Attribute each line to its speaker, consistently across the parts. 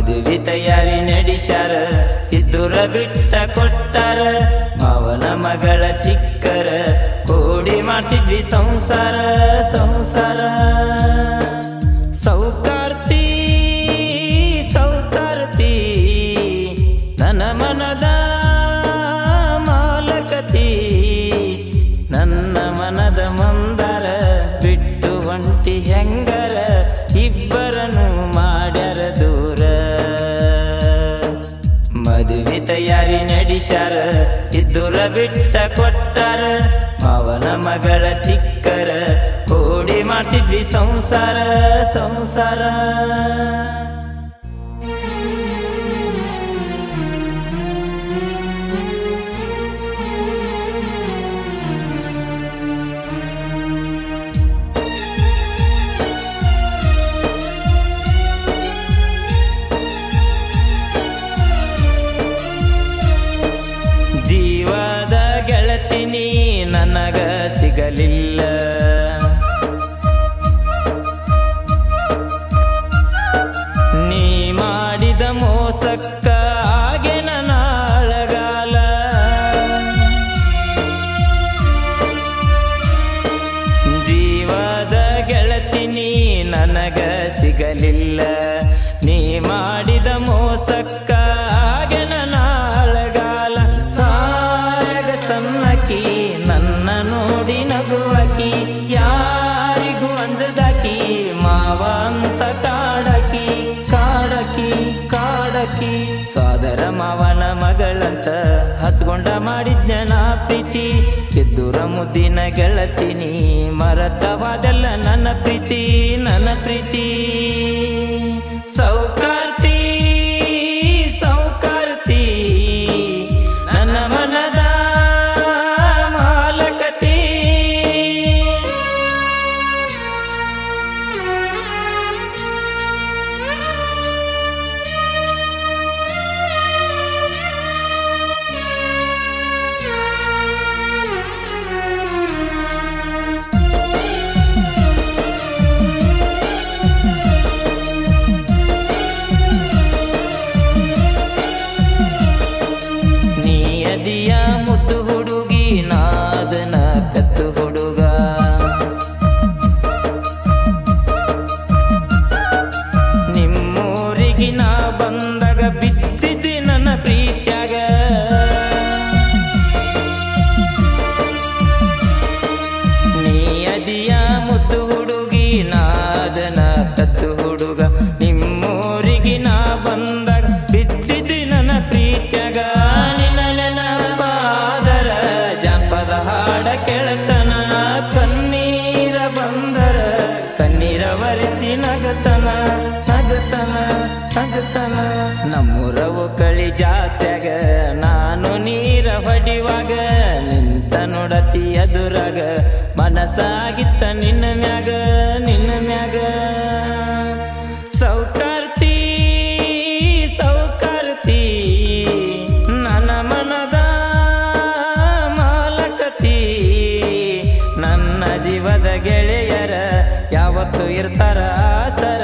Speaker 1: ಮದುವೆ ತಯಾರಿ ನಡೆಸ್ಯಾರ, ಇದ್ದುರ ಬಿಟ್ಟ ಕೊಟ್ಟಾರ. ಮಾವನ ಮಗಳ ಸಿಕ್ಕರ ಕೂಡಿ ಮಾಡ್ತಿದ್ವಿ ಸಂಸಾರ ಸಂಸಾರ. ಸೌಕಾರ್ತಿ ಸೌಕಾರ್ತಿ ನನ್ನ ಮನದ ಮಾಲಕತಿ, ನನ್ನ ಮನದ ಮಂದಾರ ಬಿಟ್ಟು ಒಂಟಿ ಹೆಂಗರ, ಇಬ್ಬರನ್ನು ಮಾಡ್ಯಾರ ದೂರ. ಮದುವೆ ತಯಾರಿ ನಡೆಸ್ಯಾರ, ಇದ್ದುರ ಬಿಟ್ಟ ಕೊಟ್ಟಾರ. ಮಾವನ ಮಗಳ ಸಿಕ್ಕರ ಕೂಡಿ ಮಾಡ್ತಿದ್ವಿ ಸಂಸಾರ ಸಂಸಾರ. ಜೀವದ ಗೆಳತಿನಿ ನನಗ ಸಿಗಲಿಲ್ಲ, ನೀ ಮಾಡಿದ ಮೋಸಕ್ಕ ಹಾಗೆ ನನ್ನ ಅಳಗಾಲ. ಜೀವದ ಗೆಳತಿನಿ ನನಗ ಸಿಗಲಿಲ್ಲ, ನೀ ಮಾಡಿದ ಮೋಸಕ್ಕ ಹಾಗೆ ನನ್ನ ಅಳಗಾಲ. ಸಾಯಗ ಸನ್ನಕಿ ನನ್ನ ನೋಡಿ ನಗುವಕಿ, ಯಾರಿಗೂ ಅಂಜದಾಕಿ ಮಾವ ಅಂತ ಕಾಡಕಿ ಕಾಡಕಿ ಕಾಡಕಿ. ಸೋದರ ಮಾವನ ಮಗಳಂತ ಹಚ್ಕೊಂಡ ಮಾಡಿದ್ನ ಪ್ರೀತಿ, ಎದ್ದುರ ಮುದ್ದಿನ ಗೆಳತಿನಿ ಮರತವಾದಲ್ಲ ನನ್ನ ಪ್ರೀತಿ ನನ್ನ ಪ್ರೀತಿ. ಸೌಕಾರ್ತಿ ಸೌಕಾರ್ತಿ ನನ್ನ ಮನದ ಮಾಲಕತಿ. ನೀಯದಿಯ ಮುದ್ದು ಹುಡುಗಿ ನಾದನ ಕತ್ತು ಹುಡುಗ, ನಿಮ್ಮೂರಿಗೆ ನಾ ಬಂದಾಗ ಬಿದ್ದಿದ್ದಿ ನನ್ನ ಪ್ರೀತ್ಯಾಗ. ನೀಯದಿಯ ಮುದ್ದು ಹುಡುಗಿ ನಾದನ ಕತ್ತು ಹುಡುಗ, ನಿಮ್ಮೂರಿಗೆ ನಾ ಬಂದಾಗ ಬಿದ್ದಿದ್ದಿ ನನ್ನ ಪ್ರೀತ್ಯಾಗ. ಜಾನಪದ ಹಾಡ ಕೇಳತನ, ಕಣ್ಣೀರ ಬಂದರ ಕಣ್ಣೀರ ಒರೆಸಿ ನಗತನ ನಗತನ ನಗತನ. ನಮ್ಮೂರವು ಕಳಿ ಜಾತ್ರೆಗ ನಾನು ನೀರ ಹೊಡಿವಾಗ, ನಿಂತ ನೋಡತಿ ಎದುರಾಗ ಮನಸ್ಸಾಗಿತ್ತ ನಿನ್ನ ಮ್ಯಾಗ ನಿನ್ನ ಮ್ಯಾಗ. ಸೌಕಾರ್ತಿ ಸೌಕಾರ್ತಿ ನನ್ನ ಮನದ ಮಾಲಕತಿ, ನನ್ನ ಜೀವದ ಗೆಳೆಯರ ಯಾವತ್ತು ಇರ್ತಾರ ಆಸರ,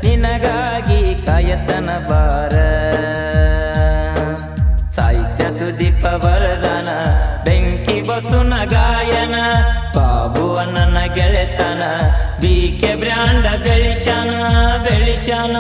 Speaker 1: ನಿನಗಾಗಿ ಕಾಯತನ ಬಾರ. ಸಾಹಿತ್ಯ ಸುದೀಪ ವರದಾನ, ಬೆಂಕಿ ಬಸುನ ಗಾಯನ, ಬಾಬು ಅಣ್ಣನ ಗೆಳೆತನ, BK ಬ್ರ್ಯಾಂಡ ಬೆಳಿಶಾನ ಬೆಳಿಶಾನ.